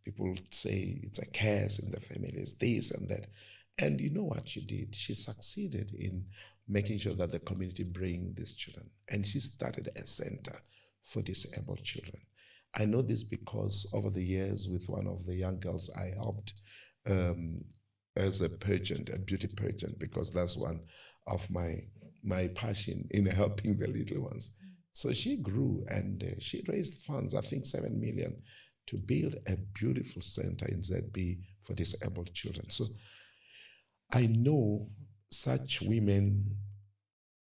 people say it's a curse in the family, it's this and that. And you know what she did? She succeeded in making sure that the community bring these children. And she started a center for disabled children. I know this because over the years with one of the young girls I helped as a pageant, a beauty pageant, because that's one of my passion in helping the little ones. So she grew and she raised funds, I think 7 million, to build a beautiful center in ZB for disabled children. So I know such women,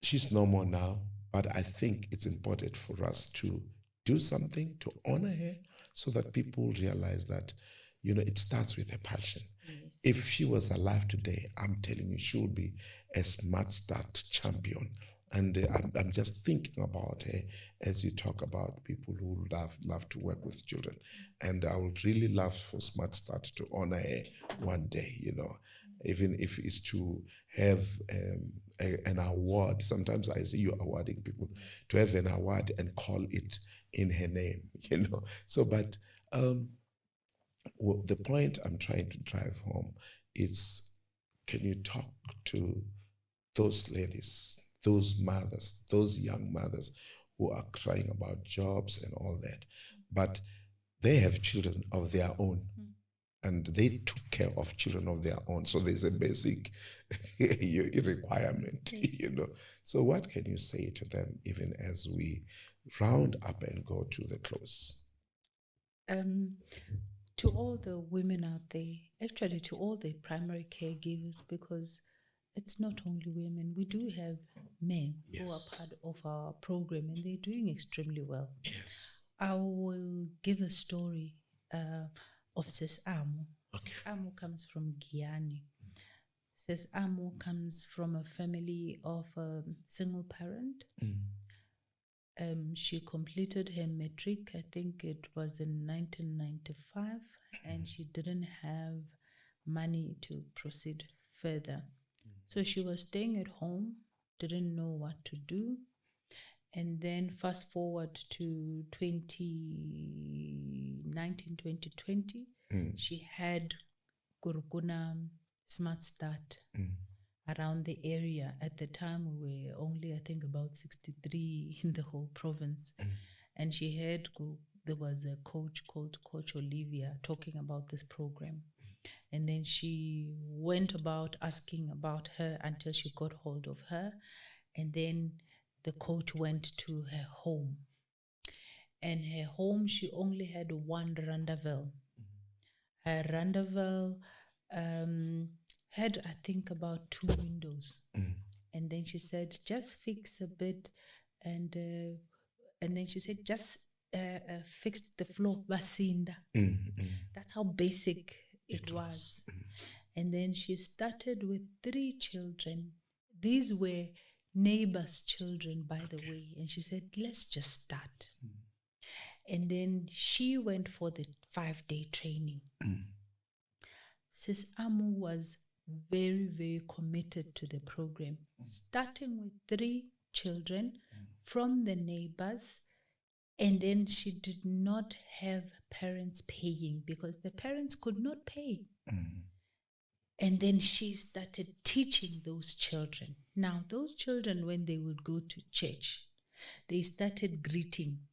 she's no more now, but I think it's important for us to do something to honor her so that people realize that, it starts with a passion. Yes. If she was alive today, I'm telling you, she would be a Smart Start champion. And I'm just thinking about her as you talk about people who love to work with children. And I would really love for Smart Start to honor her one day, even if it's to have an award. Sometimes I see you awarding people, to have an award and call it in her name, So, but the point I'm trying to drive home is, can you talk to those ladies, those mothers, those young mothers who are crying about jobs and all that, but they have children of their own. And they took care of children of their own. So there's a basic requirement, So what can you say to them, even as we round up and go to the close? To all the women out there, actually to all the primary caregivers, because it's not only women. We do have men who are Yes. part of our program, and they're doing extremely well. Yes. I will give a story of Sis Amu. Okay. Sis Amu comes from Guyana. Sis Amu comes from a family of a single parent. She completed her matric, I think it was in 1995, and she didn't have money to proceed further. So she was staying at home, didn't know what to do. And then fast forward to 2019, 2020, she had Gurukuna Smart Start around the area. At the time, we were only, I think, about 63 in the whole province. And she had, there was a coach called Coach Olivia talking about this program. And then she went about asking about her until she got hold of her. And then the coach went to her home. And her home, she only had one Randavel. Her Randavel had, I think, about 2 windows. And then she said, just fix a bit. And then she said, just fix the floor, basinda. That's how basic it was. And then she started with 3 children. These were neighbors' children, by the way. And she said, let's just start. And then she went for the 5-day training. Sis Amu was very, very committed to the program, starting with 3 children from the neighbors. And then she did not have parents paying because the parents could not pay. And then she started teaching those children. Now, those children, when they would go to church, they started greeting.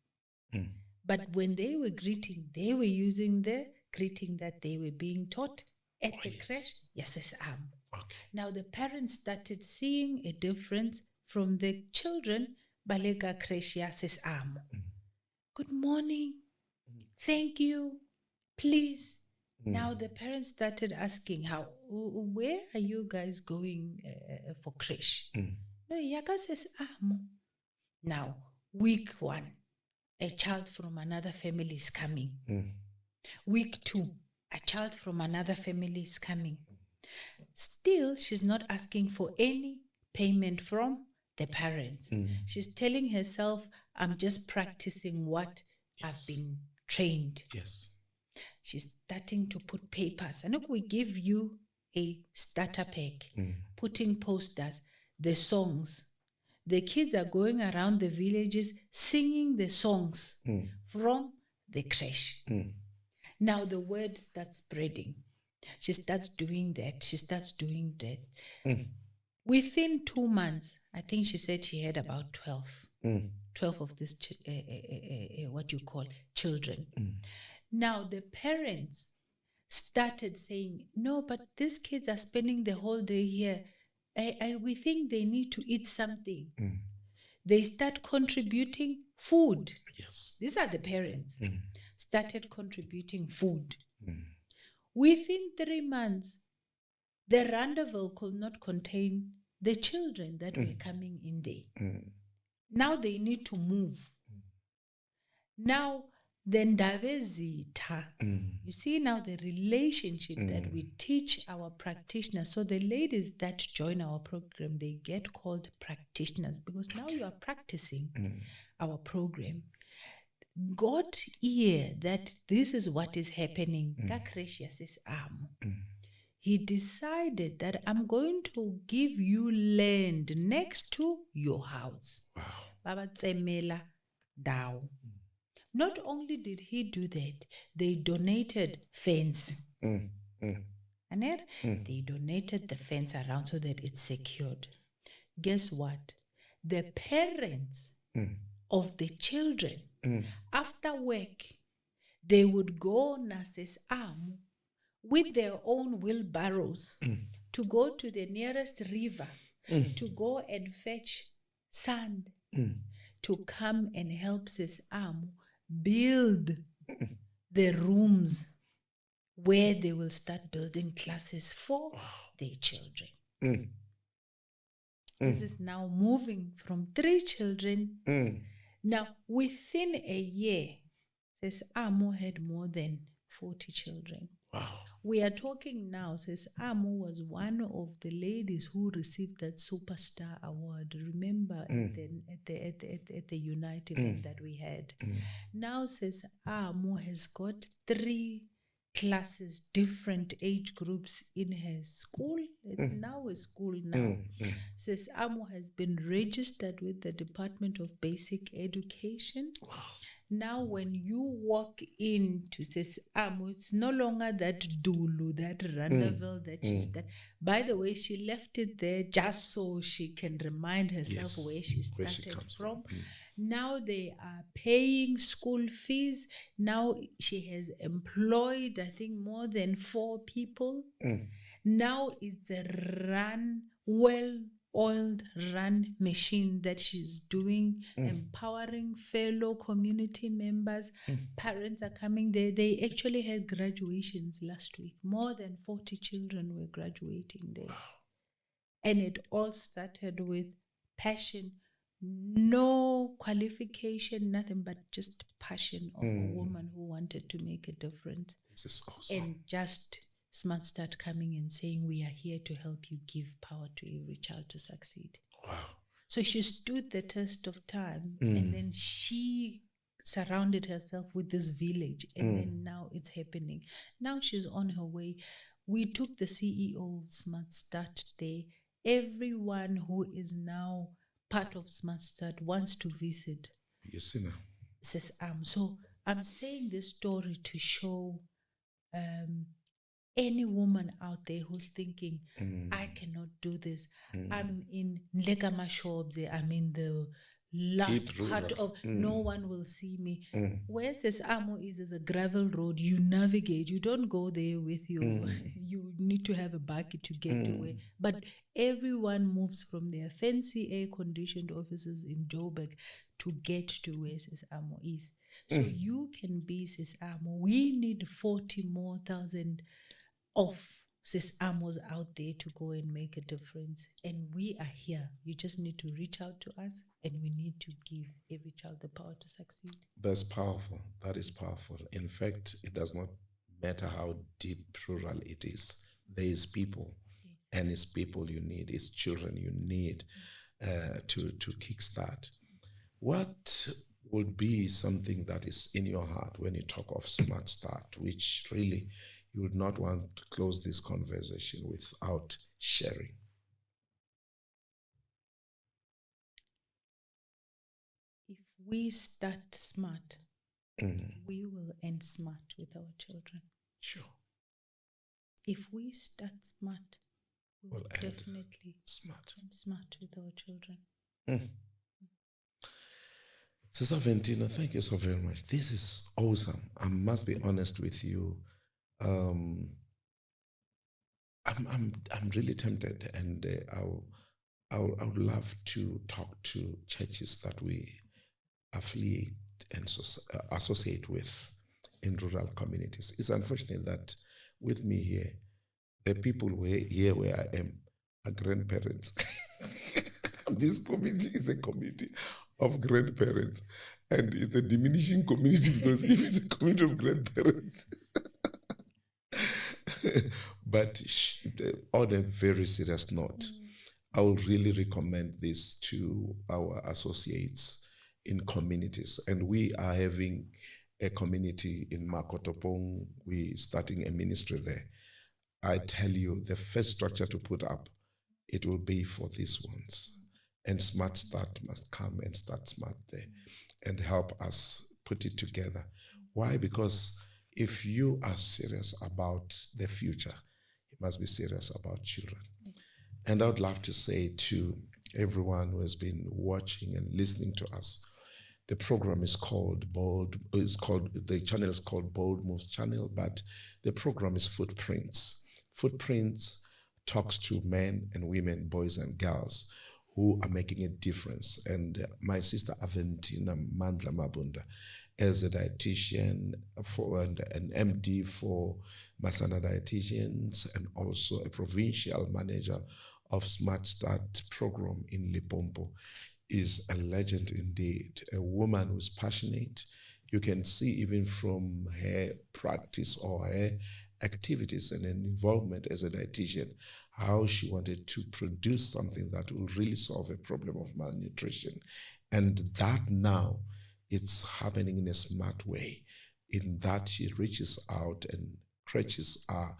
But when they were greeting, they were using the greeting that they were being taught at the creche. Yes, Sis Amu. Okay. Now, the parents started seeing a difference from the children, Balega creche, yes, Sis Amu. Good morning. Thank you. Please. Now the parents started asking, where are you guys going for creche? No, Yaka says, Amu. Now, week 1, a child from another family is coming. Week 2, a child from another family is coming. Still, she's not asking for any payment from the parents. She's telling herself, I'm just practicing what I've been trained. Yes. She's starting to put papers. And look, we give you a starter pack, putting posters, the songs. The kids are going around the villages singing the songs from the creche. Now the word starts spreading. She starts doing that. She starts doing that. Within 2 months, I think she said she had about 12 of these, what you call children. Now the parents started saying, no, but these kids are spending the whole day here. We think they need to eat something. They start contributing food. Yes. These are the parents. Started contributing food. Within 3 months, the rendezvous could not contain the children that were coming in there. Now they need to move. Now, the ndavezitha. You see now the relationship that we teach our practitioners. So the ladies that join our program, they get called practitioners because now you are practicing our program. God hear that this is what is happening. He decided that I'm going to give you land next to your house. Baba Tsemela Dao. Not only did he do that, they donated fence. They donated the fence around so that it's secured. Guess what? The parents of the children, after work, they would go Sis Amu with their own wheelbarrows to go to the nearest river to go and fetch sand to come and help Sis Amu build the rooms where they will start building classes for their children. This is now moving from 3 children. Now, within a year, says Amo had more than 40 children. Wow. We are talking now, says Amo was one of the ladies who received that superstar award. Remember at the Unite event that we had. Now, says Amo has got 3 classes, different age groups in her school. It's now a school now. Says Amo has been registered with the Department of Basic Education. Wow. Now, when you walk into Sis Amo, it's no longer that Dulu, that Randaville that she's that. By the way, she left it there just so she can remind herself where she started from. Now they are paying school fees. Now she has employed, I think, more than 4 people. Now it's a well-oiled run machine that she's doing, empowering fellow community members. Parents are coming there. They actually had graduations last week. More than 40 children were graduating there. And it all started with passion. No qualification, nothing but just passion of a woman who wanted to make a difference. This is awesome. And just Smart Start coming and saying, we are here to help you give power to every child to succeed. Wow. So she stood the test of time, and then she surrounded herself with this village, and then now it's happening. Now she's on her way. We took the CEO of Smart Start there. Everyone who is now part of Smart Start wants to visit. Yes, now. Says so I'm saying this story to show any woman out there who's thinking, I cannot do this. I'm in Nlegama shops, I'm in the last part of no one will see me. Where Says Amo is a gravel road. You navigate. You don't go there with your you need to have a buggy to get to where. But everyone moves from their fancy air-conditioned offices in Joburg to get to where Says Amo is. So you can be Says Amo. We need 40 more thousand of Sis Amos out there to go and make a difference. And we are here. You just need to reach out to us, and we need to give every child the power to succeed. That's powerful. That is powerful. In fact, it does not matter how deep rural it is. There is people, and it's people you need. It's children you need to kickstart. What would be something that is in your heart when you talk of Smart Start, which really you would not want to close this conversation without sharing? If we start smart, we will end smart with our children. Sure. If we start smart, we will definitely smart. end smart with our children. Sister Ventina, thank you so very much. This is awesome. I must be honest with you. I'm really tempted, and I would love to talk to churches that we affiliate and associate with in rural communities. It's unfortunate that with me here, the people here where I am are grandparents. This community is a community of grandparents, and it's a diminishing community because if it's a community of grandparents. But on a very serious note, I would really recommend this to our associates in communities. And we are having a community in Makotopong. We're starting a ministry there. I tell you, the first structure to put up, it will be for these ones. And Smart Start must come and start smart there and help us put it together. Why? Because if you are serious about the future, you must be serious about children. And I would love to say to everyone who has been watching and listening to us, the program is called the channel is called Bold Moves Channel, but the program is Footprints. Footprints talks to men and women, boys and girls who are making a difference. And my sister Aventina Mandla Mabunda, as a dietitian and an MD for Masana Dietitians, and also a provincial manager of Smart Start program in Limpopo is a legend indeed, a woman who's passionate. You can see even from her practice or her activities and involvement as a dietitian, how she wanted to produce something that will really solve a problem of malnutrition. And that now it's happening in a smart way, in that she reaches out and crutches are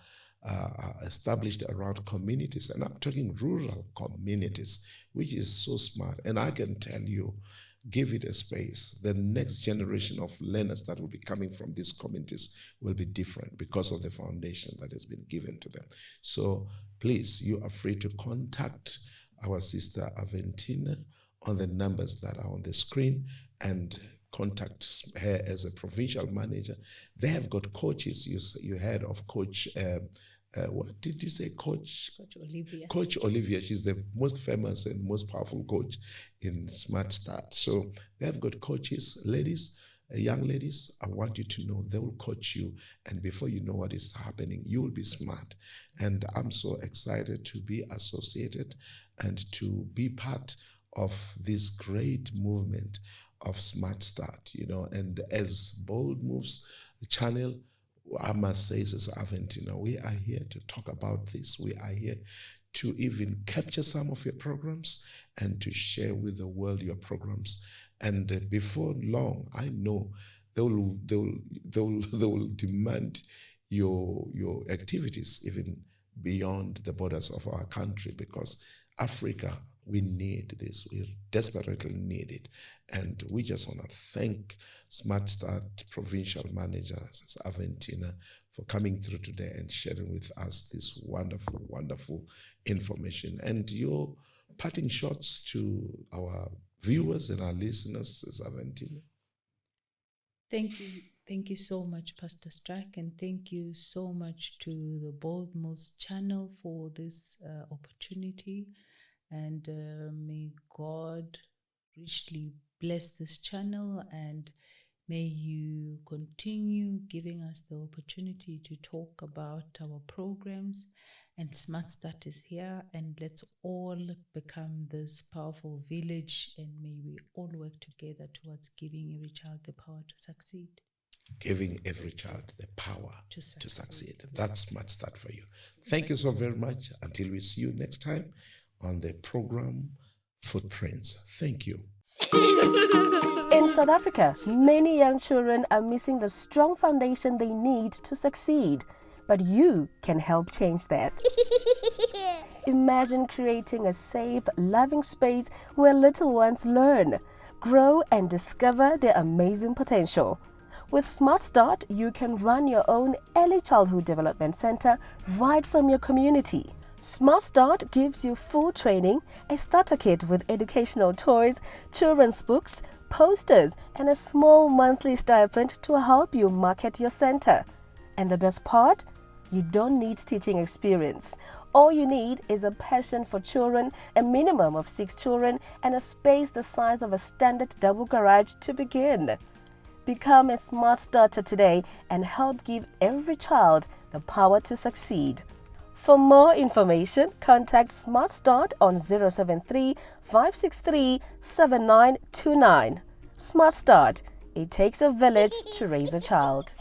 established around communities. And I'm talking rural communities, which is so smart. And I can tell you, give it a space. The next generation of learners that will be coming from these communities will be different because of the foundation that has been given to them. So please, you are free to contact our sister Aventina on the numbers that are on the screen and contact her as a provincial manager. They have got coaches. You heard of Coach, what did you say, Coach? Coach Olivia. Coach Olivia. She's the most famous and most powerful coach in Smart Start. So they have got coaches, ladies, young ladies. I want you to know they will coach you, and before you know what is happening, you will be smart. And I'm so excited to be associated and to be part of this great movement of Smart Start, and as Bold Moves channel, I must say, Sister Aventina, we are here to talk about this. We are here to even capture some of your programs and to share with the world your programs. And before long, I know they will demand your activities even beyond the borders of our country, because Africa, we need this. We desperately need it. And we just want to thank Smart Start Provincial Manager, Aventina, for coming through today and sharing with us this wonderful, wonderful information. And your parting shots to our viewers and our listeners, Aventina. Thank you. Thank you so much, Pastor Strack, and thank you so much to the Bold Moves channel for this opportunity. And may God richly bless this channel, and may you continue giving us the opportunity to talk about our programs. And Smart Start is here, and let's all become this powerful village, and may we all work together towards giving every child the power to succeed. Giving every child the power to succeed. That's Smart Start for you. Thank you so very much. Until we see you next time on the program Footprints. Thank you. In South Africa, many young children are missing the strong foundation they need to succeed, but you can help change that. Imagine creating a safe, loving space where little ones learn, grow, and discover their amazing potential. With Smart Start, you can run your own early childhood development center right from your community. Smart Start gives you full training, a starter kit with educational toys, children's books, posters, and a small monthly stipend to help you market your center. And the best part? You don't need teaching experience. All you need is a passion for children, a minimum of 6 children, and a space the size of a standard double garage to begin. Become a Smart Starter today and help give every child the power to succeed. For more information, contact Smart Start on 073 563 7929. Smart Start. It takes a village to raise a child.